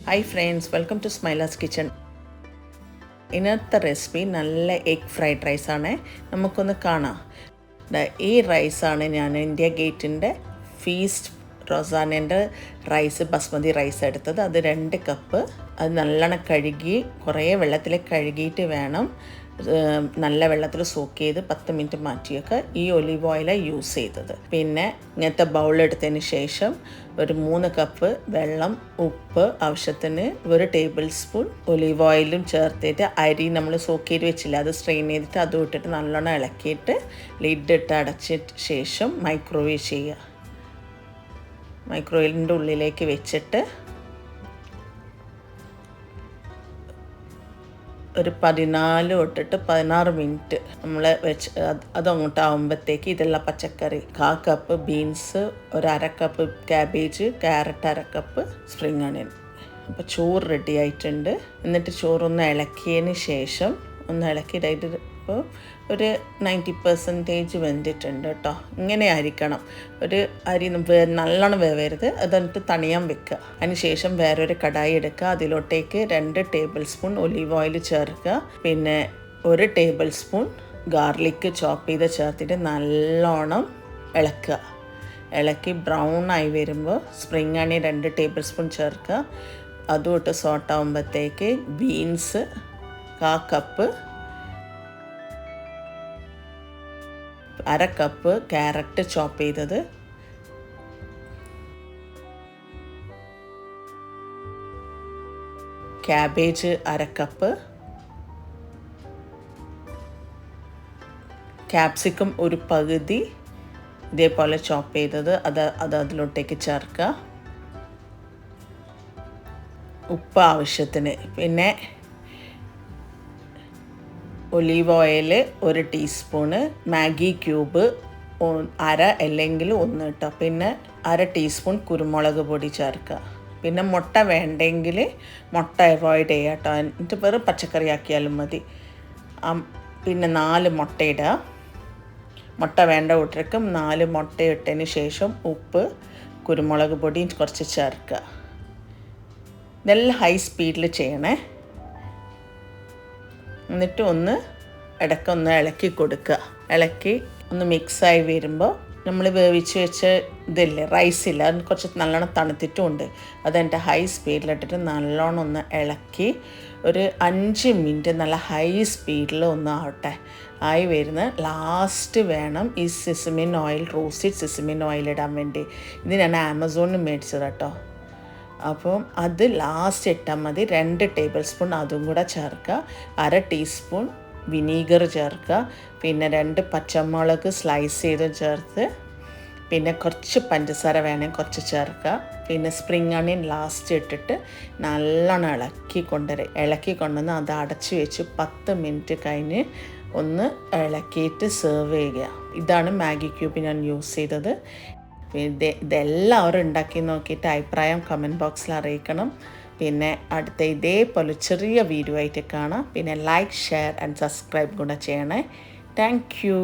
Hi friends, welcome to Smilaskitchen. ഇന്നത്തെ recipe നല്ല egg fried റൈസാണ്. നമുക്കൊന്ന് കാണാം. ഈ റൈസാണ് ഞാൻ ഇന്ത്യ ഗേറ്റിൻ്റെ ഫീസ്റ്റ് റൊസാനേൻ്റെ റൈസ് ബസ്മതി റൈസ് എടുത്തത്. അത് 2 കപ്പ്. അത് നല്ലോണം കഴുകി കുറേ വെള്ളത്തിൽ കഴുകിയിട്ട് വേണം നല്ല വെള്ളത്തിൽ സോക്ക് ചെയ്ത് 10 മിനിറ്റ് മാറ്റിയൊക്കെ ഈ ഒലിവ് ഓയിലാണ് യൂസ് ചെയ്തത്. പിന്നെ ഇങ്ങനത്തെ ബൗളെടുത്തതിന് ശേഷം ഒരു 3 കപ്പ് വെള്ളം, ഉപ്പ് ആവശ്യത്തിന്, 1 ടേബിൾ സ്പൂൺ ഒലിവ് ഓയിലും ചേർത്തിട്ട് അരി നമ്മൾ സോക്ക് ചെയ്ത് വെച്ചില്ല അത് സ്ട്രെയിൻ ചെയ്തിട്ട് അതും ഇട്ടിട്ട് നല്ലോണം ഇളക്കിയിട്ട് ലിഡിട്ട് അടച്ചിട്ട് ശേഷം മൈക്രോവേവ് ചെയ്യുക. മൈക്രോവേവിൻ്റെ ഉള്ളിലേക്ക് വെച്ചിട്ട് ഒരു 14 തൊട്ടിട്ട് 16 മിനിറ്റ് നമ്മൾ വെച്ച് അതങ്ങോട്ട് ആകുമ്പോഴത്തേക്ക് ഇതെല്ലാം പച്ചക്കറി 1/4 cup beans, 1/2 cup cabbage, carrot 1/2 cup, spring onion. അപ്പോൾ ചോറ് റെഡി ആയിട്ടുണ്ട്. എന്നിട്ട് ചോറൊന്ന് ഇളക്കിയതിന് ശേഷം ഒന്ന് ഇളക്കിയിട്ടായിട്ട് ഇപ്പോൾ ഒരു 90% വെന്തിട്ടുണ്ട് കേട്ടോ. ഇങ്ങനെ ആയിരിക്കണം. ഒരു അരി നല്ലോണം വേവരുത്. അതെന്നിട്ട് തണിയാൻ വെക്കുക. അതിന് ശേഷം വേറൊരു കടായി എടുക്കുക. അതിലോട്ടേക്ക് 2 ടേബിൾ സ്പൂൺ ഒലിവ് ഓയിൽ ചേർക്കുക. പിന്നെ 1 ടേബിൾ സ്പൂൺ ഗാർലിക്ക് ചോപ്പ് ചെയ്ത് ചേർത്തിട്ട് നല്ലോണം ഇളക്കുക. ഇളക്കി ബ്രൗൺ ആയി വരുമ്പോൾ സ്പ്രിംഗ് ഓണിയൻ 2 ടേബിൾ സ്പൂൺ ചേർക്കുക. അതും ഇട്ട് സോട്ടാകുമ്പോഴത്തേക്ക് ബീൻസ് 1/4 കപ്പ്, 1/2 കപ്പ് ക്യാരറ്റ് ചോപ്പ് ചെയ്തത്, ക്യാബേജ് 1/2 കപ്പ്, ക്യാപ്സിക്കം ഒരു പകുതി ഇതേപോലെ ചോപ്പ് ചെയ്തത് അത് അതിലോട്ടേക്ക് ചേർക്കുക. ഉപ്പ് ആവശ്യത്തിന്. പിന്നെ olive oil 1 teaspoon, Maggi cube 1/2 അല്ലെങ്കിൽ 1 കേട്ടോ. പിന്നെ 1/2 ടീസ്പൂൺ കുരുമുളക് പൊടി ചേർക്കുക. പിന്നെ മുട്ട വേണ്ടെങ്കിൽ മുട്ട അവോയ്ഡ് ചെയ്യുക കേട്ടോ. എന്നിട്ട് വെറും പച്ചക്കറി ആക്കിയാലും മതി. പിന്നെ 4 മുട്ട ഇടുക. മുട്ട വേണ്ട കൂട്ടർക്കും 4 മുട്ട ഇട്ടതിന് ശേഷം ഉപ്പ്, കുരുമുളക് പൊടി കുറച്ച് ചേർക്കുക. ഇതെല്ലാം ഹൈ സ്പീഡിൽ ചെയ്യണേ. എന്നിട്ട് ഇടയ്ക്കൊന്ന് ഇളക്കി കൊടുക്കുക. ഇളക്കി ഒന്ന് മിക്സായി വരുമ്പോൾ നമ്മൾ വേവിച്ച് വെച്ച ഇതില്ലേ റൈസില്ല, അത് കുറച്ച് നല്ലോണം തണുത്തിട്ടുമുണ്ട്. അതെൻ്റെ ഹൈ സ്പീഡിലിട്ടിട്ട് നല്ലോണം ഒന്ന് ഇളക്കി ഒരു 5 മിനിറ്റ് നല്ല ഹൈ സ്പീഡിൽ ഒന്ന് ആവട്ടെ. ആയി വരുന്ന ലാസ്റ്റ് വേണം ഈ സെസമിൻ ഓയിൽ, റോസ്റ്റഡ് സെസമിൻ ഓയിൽ ഇടാൻ വേണ്ടി. ഇത് ഞാൻ ആമസോണിൽ മേടിച്ചത് കേട്ടോ. അപ്പം അത് ലാസ്റ്റ് ഇട്ടാൽ മതി. 2 ടേബിൾ സ്പൂൺ അതും കൂടെ ചേർക്കുക. 1/2 ടീസ്പൂൺ വിനീഗർ ചേർക്കുക. പിന്നെ 2 പച്ചമുളക് സ്ലൈസ് ചെയ്ത് ചേർത്ത്, പിന്നെ കുറച്ച് പഞ്ചസാര വേണമെങ്കിൽ കുറച്ച് ചേർക്കുക. പിന്നെ സ്പ്രിംഗ് ഓണിയൻ ലാസ്റ്റ് ഇട്ടിട്ട് നല്ലോണം ഇളക്കി കൊണ്ടുവന്ന് അത് അടച്ച് വെച്ച് 10 മിനിറ്റ് കഴിഞ്ഞ് ഒന്ന് ഇളക്കിയിട്ട് സെർവ് ചെയ്യുക. ഇതാണ് മാഗി ക്യൂബ് ഞാൻ യൂസ് ചെയ്തത്. ഇതെല്ലാവരും ഉണ്ടാക്കി നോക്കിയിട്ട് അഭിപ്രായം കമൻറ്റ് ബോക്സിൽ അറിയിക്കണം. പിന്നെ അടുത്ത ഇതേപോലെ ചെറിയ വീഡിയോ ആയിട്ട് കാണാം. പിന്നെ ലൈക്ക്, ഷെയർ ആൻഡ് സബ്സ്ക്രൈബ് കൂടെ ചെയ്യണേ. Thank you.